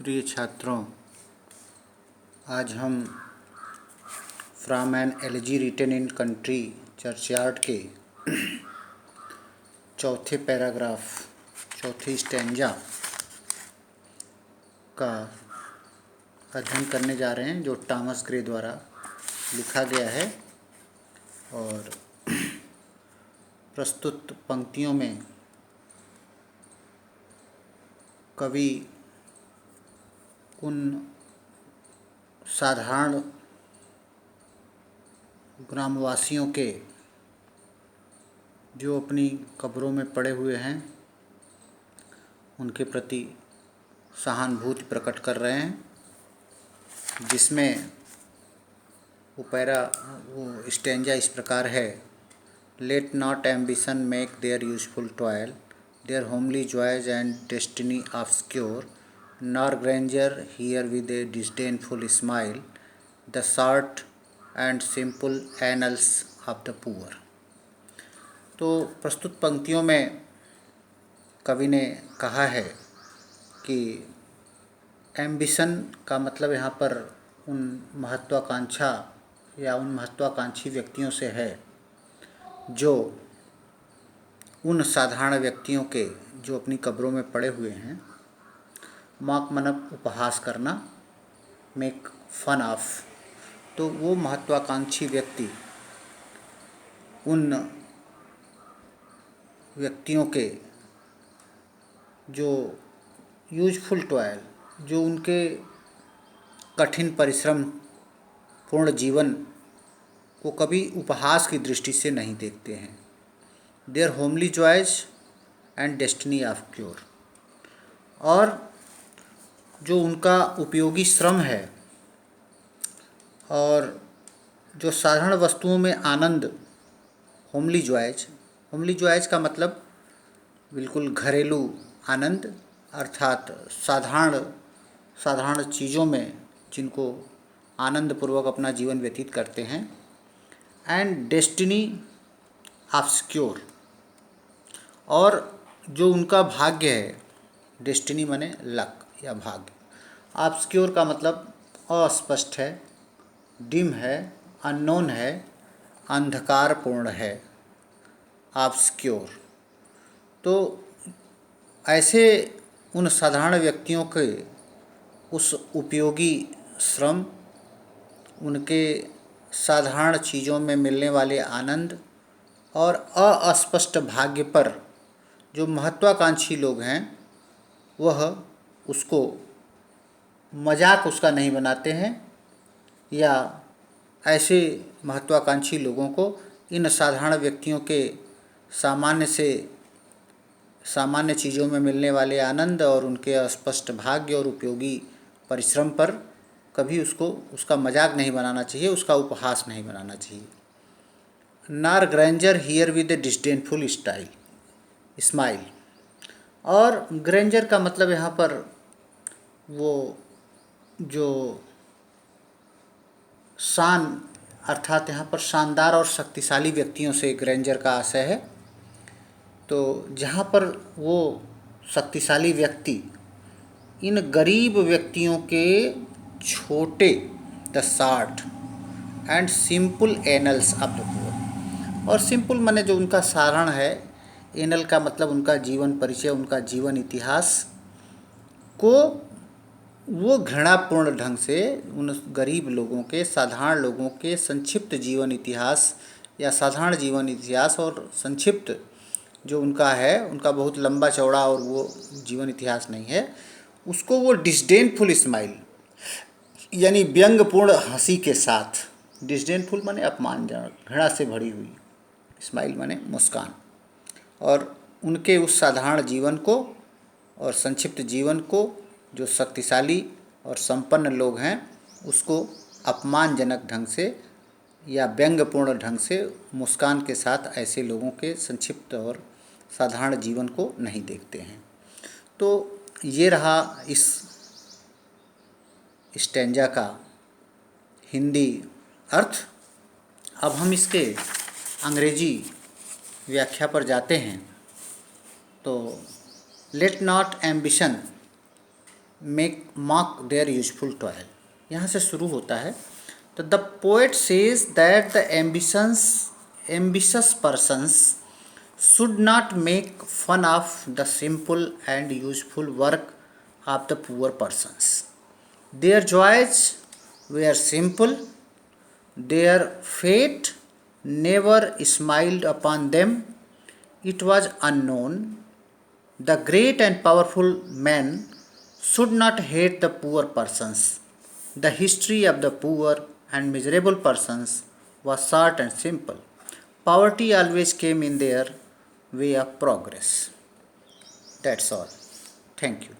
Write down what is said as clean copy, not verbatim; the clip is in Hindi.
प्रिय छात्रों, आज हम from an elegy written in country churchyard के चौथे पैराग्राफ, चौथी स्टैंजा का अध्ययन करने जा रहे हैं, जो टॉमस ग्रे द्वारा लिखा गया है। और प्रस्तुत पंक्तियों में कवि उन साधारण ग्रामवासियों के जो अपनी कब्रों में पड़े हुए हैं उनके प्रति सहानुभूति प्रकट कर रहे हैं, जिसमें वो स्टैंजा इस प्रकार है। Let not ambition make their useful toil, their homely joys and destiny obscure, nor grandeur hear with a disdainful smile, the short and simple annals of the poor. तो प्रस्तुत पंक्तियों में कवि ने कहा है कि एम्बिशन का मतलब यहाँ पर उन महत्वाकांक्षा या उन महत्वाकांक्षी व्यक्तियों से है जो उन साधारण व्यक्तियों के जो अपनी कब्रों में पड़े हुए हैं, मॉक मनप उपहास करना, मेक फन ऑफ। तो वो महत्वाकांक्षी व्यक्ति उन व्यक्तियों के जो यूजफुल टॉयल, जो उनके कठिन परिश्रम पूर्ण जीवन को कभी उपहास की दृष्टि से नहीं देखते हैं। Their homely joys and destiny obscure, और जो उनका उपयोगी श्रम है और जो साधारण वस्तुओं में आनंद, होमली जॉयज का मतलब बिल्कुल घरेलू आनंद, अर्थात साधारण चीज़ों में जिनको आनंदपूर्वक अपना जीवन व्यतीत करते हैं। एंड डेस्टिनी ऑब्सक्योर, और जो उनका भाग्य है, डेस्टिनी माने लक या भाग्य, ऑब्सक्योर का मतलब अस्पष्ट है, डिम है, अननोन है, अंधकारपूर्ण है, ऑब्सक्योर। तो ऐसे उन साधारण व्यक्तियों के उस उपयोगी श्रम, उनके साधारण चीज़ों में मिलने वाले आनंद और अस्पष्ट भाग्य पर जो महत्वाकांक्षी लोग हैं वह उसको मजाक उसका नहीं बनाते हैं, या ऐसे महत्वाकांक्षी लोगों को इन साधारण व्यक्तियों के सामान्य चीज़ों में मिलने वाले आनंद और उनके अस्पष्ट भाग्य और उपयोगी परिश्रम पर कभी उसका मजाक नहीं बनाना चाहिए, उसका उपहास नहीं बनाना चाहिए। नार ग्रैंजर here with a disdainful smile, और ग्रैंजर का मतलब यहाँ पर वो जो शान, अर्थात यहाँ पर शानदार और शक्तिशाली व्यक्तियों से ग्रैंजर का आशय है। तो जहाँ पर वो शक्तिशाली व्यक्ति इन गरीब व्यक्तियों के छोटे, the short and simple annals of the poor, और सिंपल माने जो उनका साधारण है, एनल का मतलब उनका जीवन परिचय, उनका जीवन इतिहास को वो घृणापूर्ण ढंग से उन गरीब लोगों के, साधारण लोगों के संक्षिप्त जीवन इतिहास या साधारण जीवन इतिहास और संक्षिप्त जो उनका है, उनका बहुत लंबा चौड़ा और वो जीवन इतिहास नहीं है, उसको वो डिस्डेनफुल स्माइल यानी व्यंग्यपूर्ण हंसी के साथ, डिस्डेनफुल माने अपमानजनक, घृणा से भरी हुई, स्माइल माने मुस्कान, और उनके उस साधारण जीवन को और संक्षिप्त जीवन को जो शक्तिशाली और संपन्न लोग हैं उसको अपमानजनक ढंग से या व्यंग्यपूर्ण ढंग से मुस्कान के साथ ऐसे लोगों के संक्षिप्त और साधारण जीवन को नहीं देखते हैं। तो ये रहा इस स्टैंजा का हिंदी अर्थ। अब हम इसके अंग्रेजी व्याख्या पर जाते हैं। तो late not ambition mock their useful toil. यहाँ से शुरू होता है. तो the poet says that the ambitious persons should not make fun of the simple and useful work of the poor persons. Their joys were simple, their fate never smiled upon them, it was unknown. The great and powerful men should not hate the poor persons. The history of the poor and miserable persons was short and simple. Poverty always came in their way of progress. That's all. Thank you.